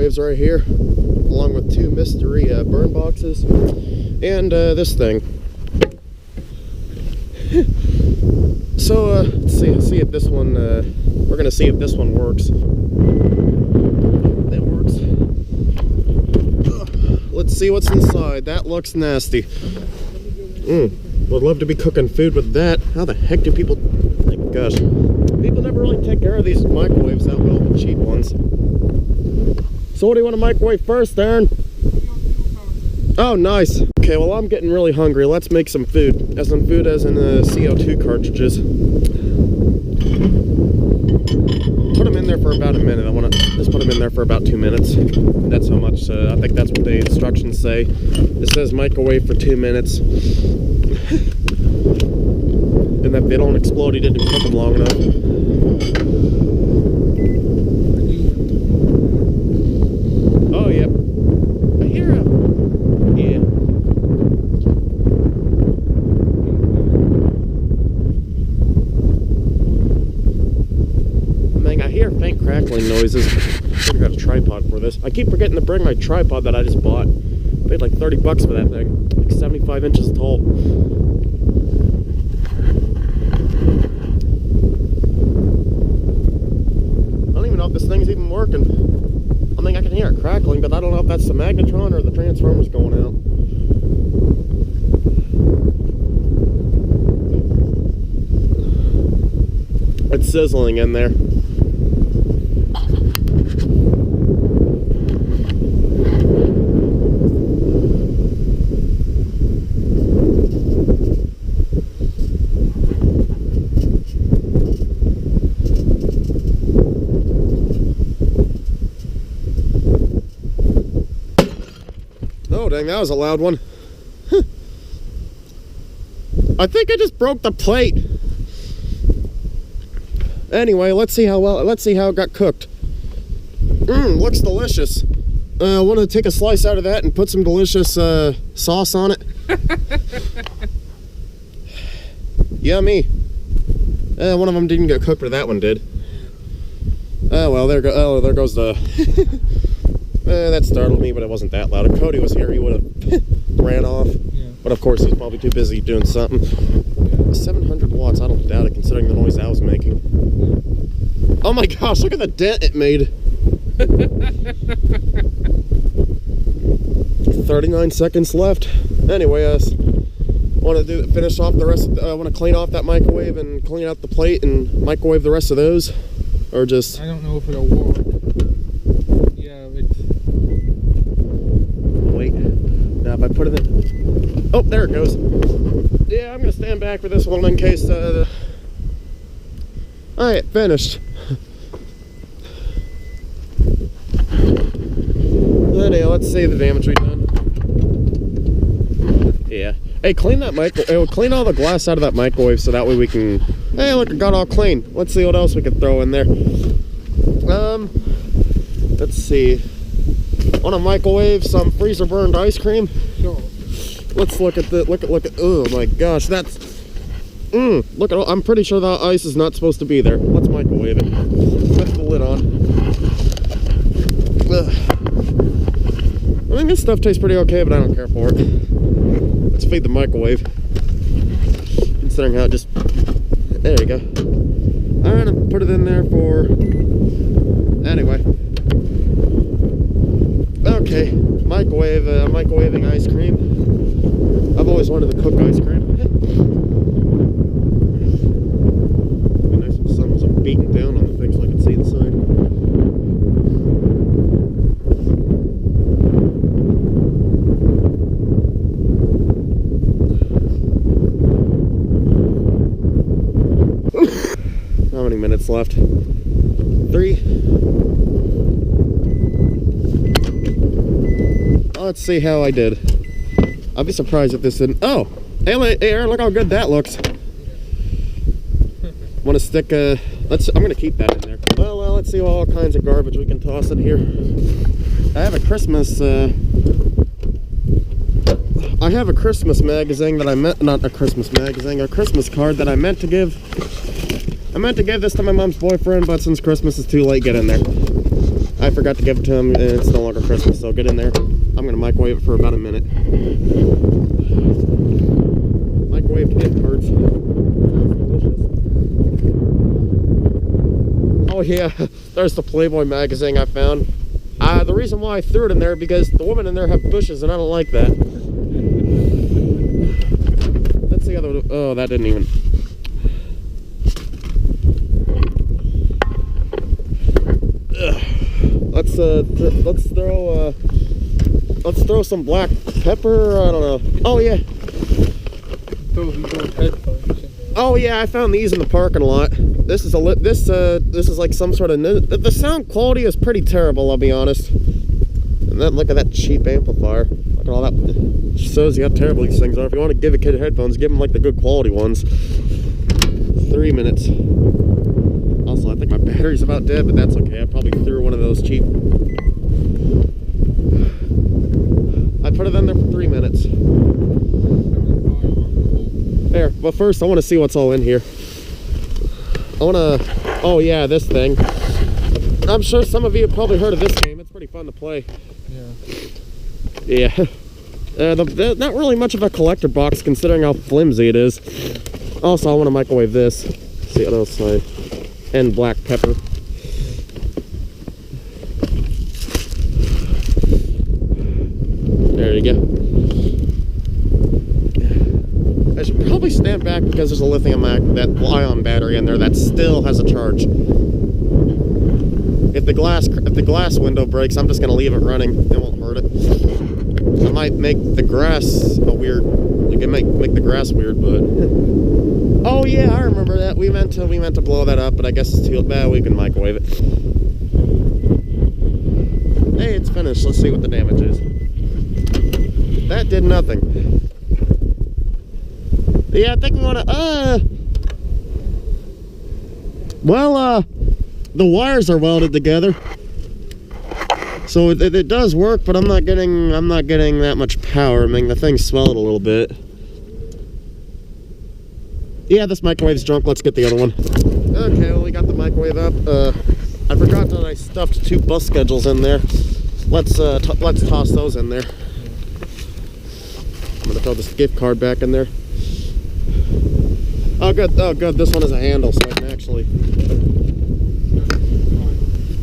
microwaves right here, along with 2 mystery burn boxes, and this thing. So let's see if this one. We're gonna see if this one works. It works. Let's see what's inside. That looks nasty. Would love to be cooking food with that. How the heck do people? My gosh, people never really take care of these microwaves that well, the cheap ones. So what do you want to microwave first, Aaron? Oh, nice. Okay, well, I'm getting really hungry. Let's make some food. As in food as in CO2 cartridges. Put them in there for about a minute. I want to just put them in there for about 2 minutes. That's how much, I think that's what the instructions say. It says microwave for 2 minutes. And if they don't explode, he didn't cook them long enough. Oh, yep. I hear him. Yeah. I hear faint crackling noises. I should have got a tripod for this. I keep forgetting to bring my tripod that I just bought. I paid like 30 bucks for that thing. Like 75 inches tall. I don't even know if this thing's even working. I mean, I can hear it crackling, but I don't know if that's the magnetron or the transformer's going out. It's sizzling in there. Oh, dang, that was a loud one. I think I just broke the plate. Anyway, let's see how it got cooked. Looks delicious. I want to take a slice out of that and put some delicious sauce on it. Yummy. One of them didn't get cooked, but that one did. Oh well, there goes the. That startled me, but it wasn't that loud. If Cody was here, he would have ran off. Yeah. But of course, he's probably too busy doing something. 700 watts, I don't doubt it, considering the noise I was making. Oh my gosh, look at the dent it made. 39 seconds left. Anyway, I want to finish off the rest of I want to clean off that microwave and clean out the plate and microwave the rest of those. Or just... I don't know if it'll work. Yeah, it's... Wait. Now if I put it in... Oh, there it goes. Yeah, I'm going to stand back for this one in case... Alright, finished. Anyhow, let's see the damage we've done. Yeah. Hey, clean that clean all the glass out of that microwave so that way we can... Hey, look, it got all clean. Let's see what else we can throw in there. Let's see. Want to microwave some freezer burned ice cream? Sure. Let's look at the look at. Oh my gosh, that's. Look at. I'm pretty sure that ice is not supposed to be there. Let's microwave it. Put the lid on. I mean, this stuff tastes pretty okay, but I don't care for it. Let's feed the microwave. Considering how it just. There you go. I'm gonna put it in there for. Anyway. Okay, microwaving ice cream. I've always wanted to cook ice cream. It'd be nice if the sun wasn't beating down on the things so I could see inside. How many minutes left? 3. Let's see how I did. I'll be surprised if this didn't. Oh, hey, Aaron, look how good that looks. Want to stick I'm gonna keep that in there. Well, let's see all kinds of garbage we can toss in here. I have a Christmas magazine that I meant, not a Christmas magazine, a Christmas card that I meant to give. I meant to give this to my mom's boyfriend, but since Christmas is too late, get in there. I forgot to give it to him, and it's no longer Christmas, so get in there. I'm gonna microwave it for about a minute. Microwaved gift cards. Oh yeah, there's the Playboy magazine I found. The reason why I threw it in there because the women in there have bushes and I don't like that. That's the other. Oh, that didn't even. Let's throw some black pepper. I don't know. Oh yeah. Those headphones in there. Oh yeah, I found these in the parking lot. This is like some sort of. The sound quality is pretty terrible, I'll be honest. And then look at that cheap amplifier. Look at all that. It shows you how terrible these things are. If you want to give a kid headphones, give them like the good quality ones. 3 minutes. Also, I think my battery's about dead, but that's okay. I probably threw one of those cheap. I put it in there for 3 minutes. There, but first I want to see what's all in here. Oh yeah, this thing. I'm sure some of you have probably heard of this game. It's pretty fun to play. Yeah. Not really much of a collector box considering how flimsy it is. Also, I want to microwave this. See what else and black pepper. There you go. I should probably stand back because there's a lithium-ion battery in there that still has a charge. If the glass window breaks, I'm just gonna leave it running. It won't hurt it. I might make the grass it can make the grass weird, but oh yeah, I remember that. We meant to blow that up, but I guess it's too bad. We can microwave it. Hey, it's finished. Let's see what the damage is. That did nothing. Yeah, I think we want to, the wires are welded together. So it does work, but I'm not getting that much power. I mean, the thing swelled a little bit. Yeah, this microwave's drunk. Let's get the other one. Okay, well, we got the microwave up. I forgot that I stuffed 2 bus schedules in there. Let's toss those in there. I'm gonna throw this gift card back in there. Oh good, this one has a handle so I can actually...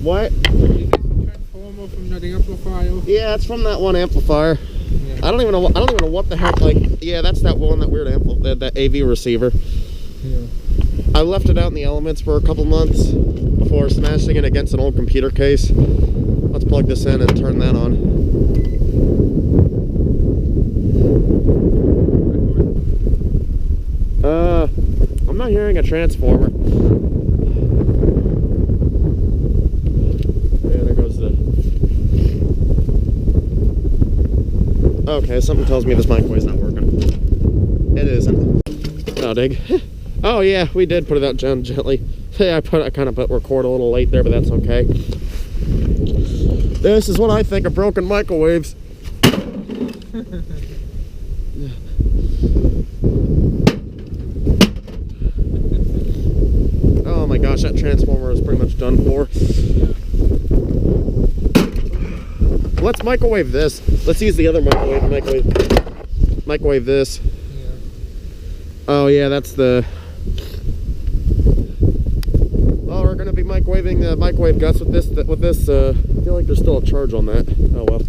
What? Is this a transformer from that amplifier? Yeah, it's from that one amplifier. Yeah. I don't even know what the heck, yeah, that's that weird that AV receiver. Yeah. I left it out in the elements for a couple months before smashing it against an old computer case. Let's plug this in and turn that on. I'm not hearing a transformer. Yeah, there goes the... Okay, something tells me this microwave's not working. It isn't. Oh, dig. Oh yeah, we did put it out gently. Hey, I kind of put record a little late there, but that's okay. This is what I think of broken microwaves. Oh my gosh, that transformer is pretty much done for. Let's microwave this. Let's use the other microwave this. Yeah. Oh yeah, that's the... Oh, we're gonna be microwaving the microwave guts with this. I feel like there's still a charge on that. Oh well.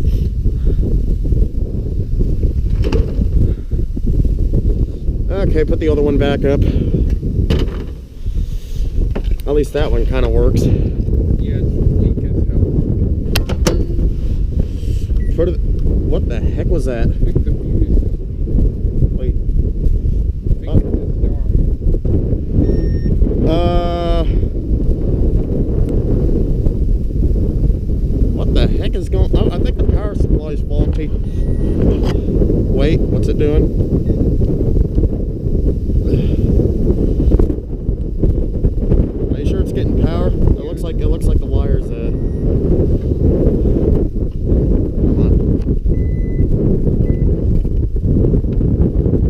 Okay, put the other one back up. At least that one kind of works. Yeah, it's weak as hell. What the heck was that? I think the music system. Wait. I think it's What the heck is going on? I think the power supply is faulty. Wait, what's it doing? Are you sure it's getting power? It looks like the wires. Come on.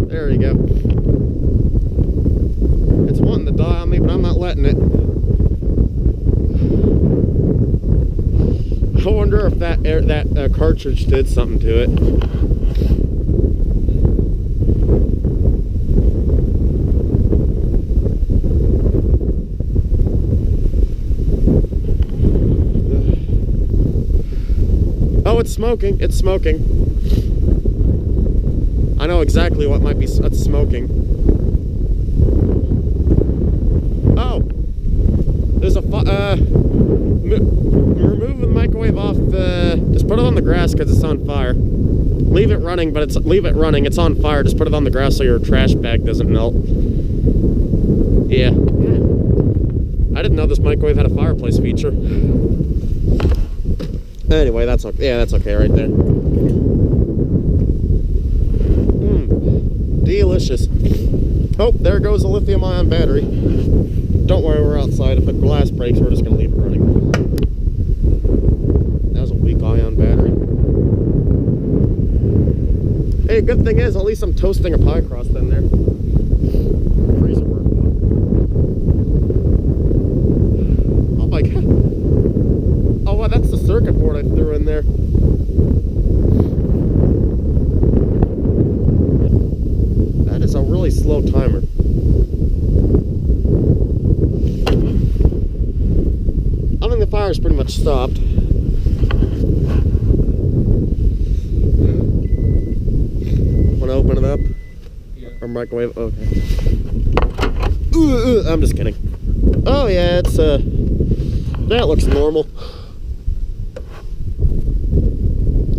There you go. It's wanting to die on me, but I'm not letting it. wonder if that cartridge did something to it. Oh, it's smoking. It's smoking. I know exactly what might be smoking. Oh, there's a remove the microwave off the. Just put it on the grass because it's on fire. Leave it running, but leave it running. It's on fire. Just put it on the grass so your trash bag doesn't melt. Yeah. I didn't know this microwave had a fireplace feature. Anyway, that's okay. Yeah, that's okay right there. Delicious. Oh, there goes the lithium-ion battery. Don't worry, we're outside. If the glass breaks, we're just going to leave it running. That was a weak ion battery. Hey, good thing is, at least I'm toasting a pie crust in there. Freezer work. Oh my god. Oh, wow, that's the circuit board I threw in there. That is a really slow timer. I think the fire's pretty much stopped. Want to open it up? Yeah. Or microwave? Okay. I'm just kidding. Oh yeah, it's that looks normal.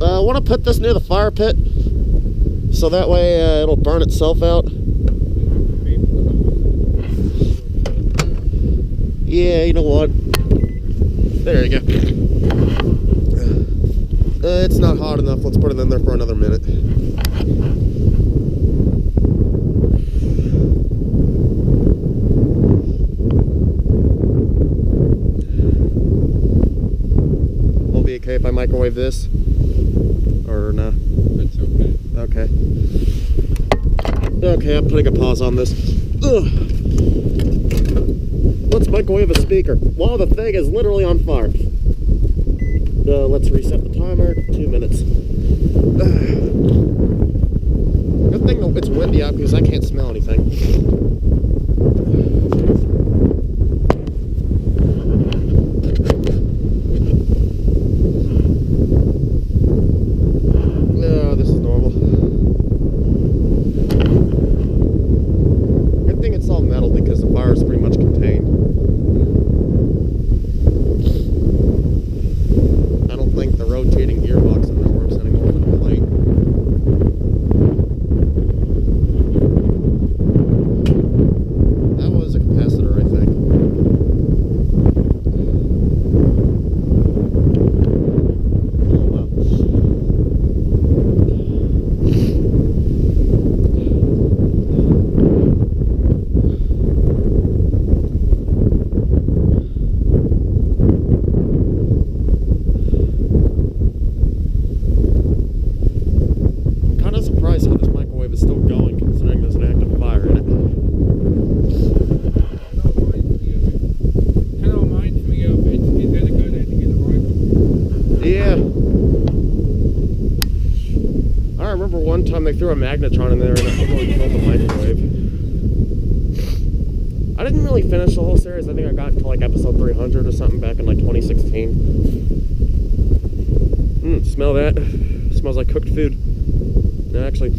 I want to put this near the fire pit, so that way it'll burn itself out. Yeah, you know what? There you go. It's not hot enough. Let's put it in there for another minute. Will be okay if I microwave this? Or no? It's okay. Okay. Okay, I'm putting a pause on this. Ugh. Let's microwave a speaker while the thing is literally on fire. Let's reset the timer. 2 minutes. Good thing it's windy out because I can't smell anything. No, this is normal. Good thing it's all metal because the fire is pretty much contained. I don't think the rotating gearbox in there works anymore for the plate. That was a capacitor, I think. Oh, wow. I'm kind of surprised how this microwave is still going, considering there's an active fire in it. Kind of reminds me of it's really good at getting a microwave. Yeah. I remember one time they threw a magnetron in there and it totally killed the microwave. I didn't really finish the whole series. I think I got to like episode 300 or something back in like 2016. Smell that? It smells like cooked food. No, actually,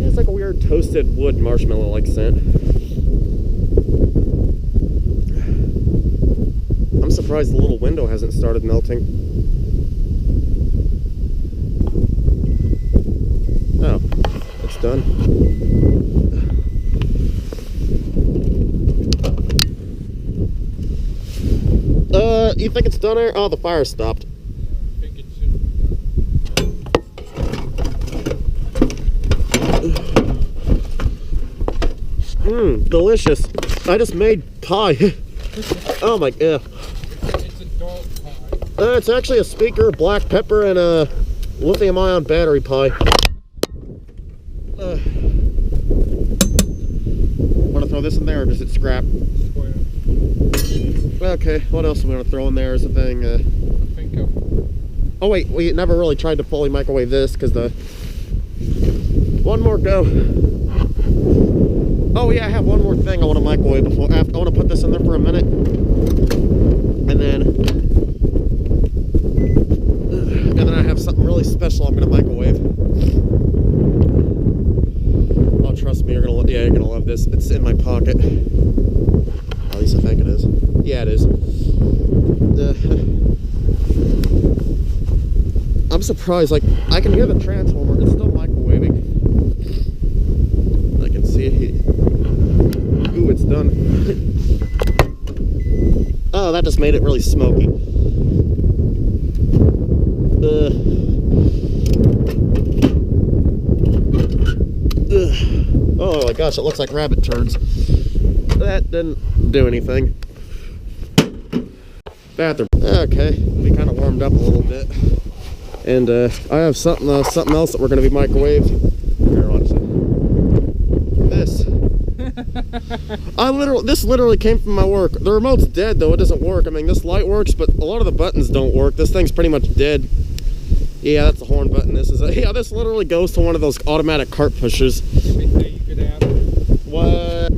it's like a weird toasted wood marshmallow-like scent. I'm surprised the little window hasn't started melting. Oh, it's done. You think it's done, Aaron? Oh, the fire stopped. I think it should be done. Delicious. I just made pie. Oh my god. It's a dog pie. It's actually a speaker, black pepper, and a lithium-ion battery pie. Want to throw this in there, or does it scrap? Square. Okay, what else are we gonna throw in there as a thing? I think of. Oh wait, we never really tried to fully microwave this because the one more go. Oh yeah, I have one more thing I want to microwave before. I want to put this in there for a minute, and then I have something really special I'm gonna microwave. Oh, trust me, you're gonna love this. It's in my pocket. At least I think it is. Yeah, it is. I'm surprised. Like, I can hear the transformer. It's still microwaving. I can see it. Ooh, it's done. Oh, that just made it really smoky. Oh my gosh, it looks like rabbit turds. That didn't do anything. Bathroom. Okay, we kind of warmed up a little bit, and I have something else that we're gonna be microwave. Here, watch this. This literally came from my work. The remote's dead though; it doesn't work. I mean, this light works, but a lot of the buttons don't work. This thing's pretty much dead. Yeah, that's the horn button. This literally goes to one of those automatic cart pushers. Everything you could have. What?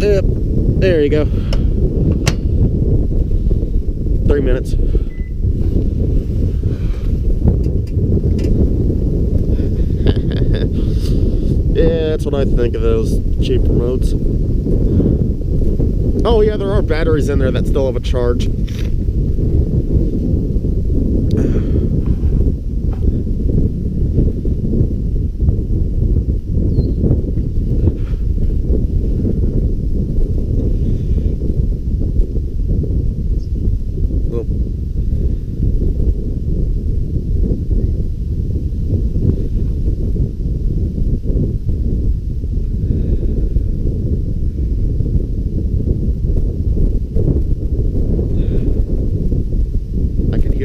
Yep. There you go. 3 minutes. Yeah, that's what I think of those cheap remotes. Oh yeah, there are batteries in there that still have a charge.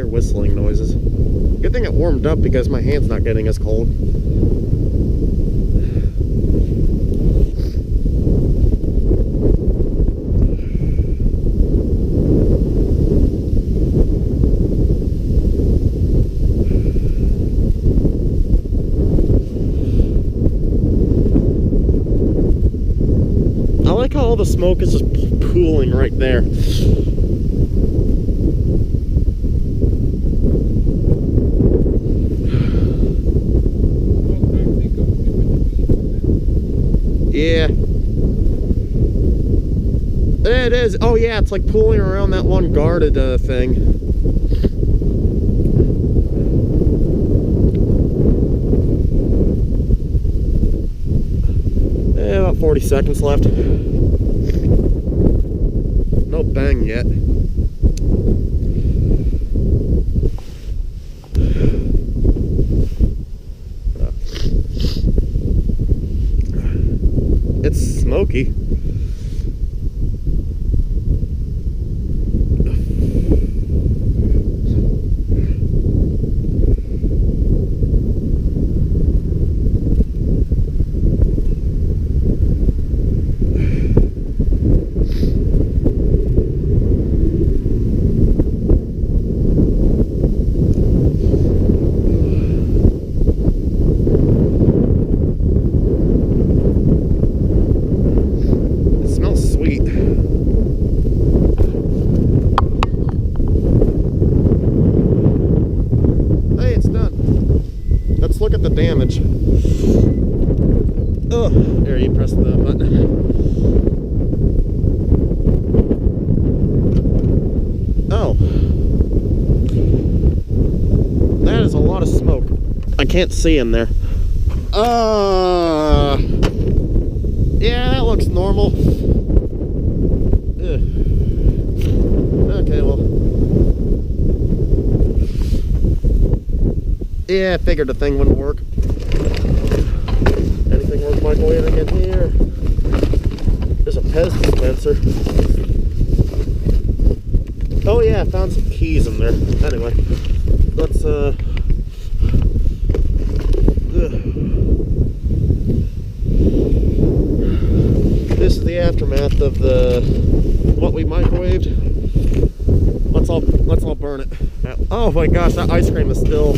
Whistling noises. Good thing it warmed up because my hand's not getting as cold. I like how all the smoke is just pooling right there. Yeah. It is. Oh yeah, it's like pooling around that one guarded thing. Yeah, about 40 seconds left. No bang yet. It's smoky. Look at the damage. Oh, there, you press the button. Oh. That is a lot of smoke. I can't see in there. Yeah, that looks normal. Ugh. Okay, well. Yeah, I figured the thing wouldn't work. Anything worth microwaving in here? There's a Pez dispenser. Oh yeah, I found some keys in there. Anyway, let's the aftermath of the what we microwaved. Let's all burn it. Oh my gosh, that ice cream is still.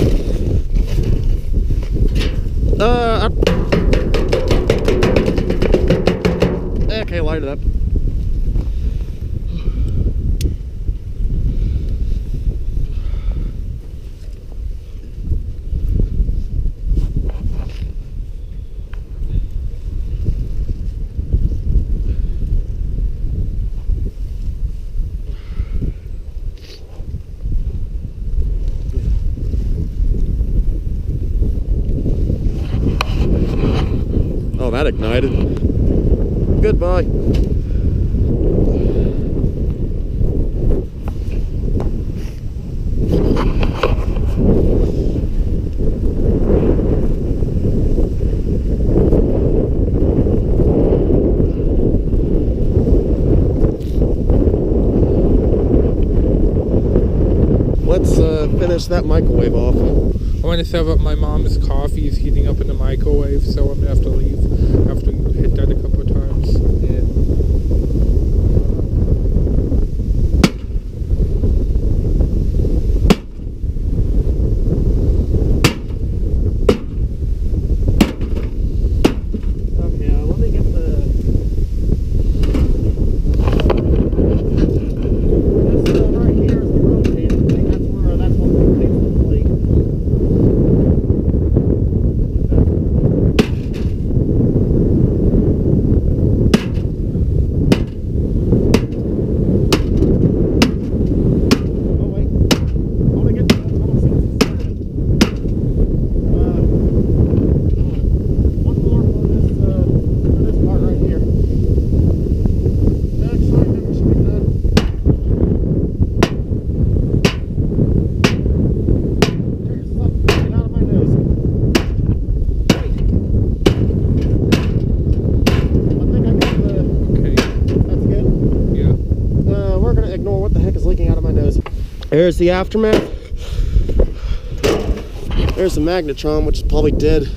Okay, light it up. Oh, that ignited. Goodbye. Let's finish that microwave off. I want to serve up my mom's coffee. It's heating up in the microwave, so I'm gonna have to leave after you hit that a couple of times. Yeah. Okay, let me get the. This right here is the rotating thing. That's what rotates the plate. Oh wait, let me get. I want to see what's inside of it. One more for this part right here. Actually, maybe we should be done. There's something coming out of my nose. Wait. I think I got the. Okay. That's good. Yeah. We're gonna ignore what the heck is leaking out of my nose. There's the aftermath. There's the magnetron, which is probably dead.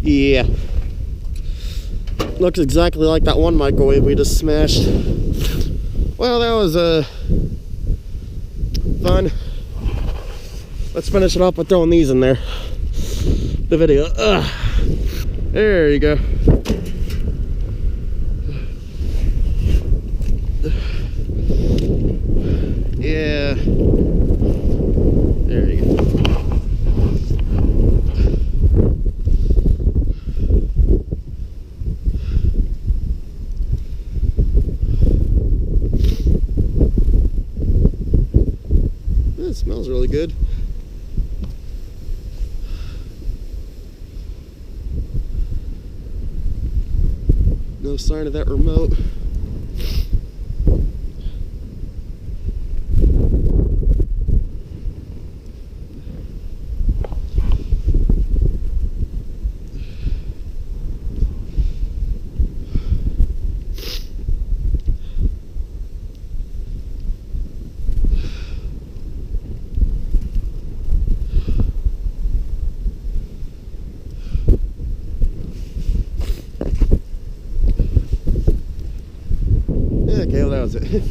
Yeah. Looks exactly like that one microwave we just smashed. Well, that was fun. Let's finish it off by throwing these in there. The video. There you go. Yeah. There you go. It smells really good. No sign of that remote. Okay, well that was it.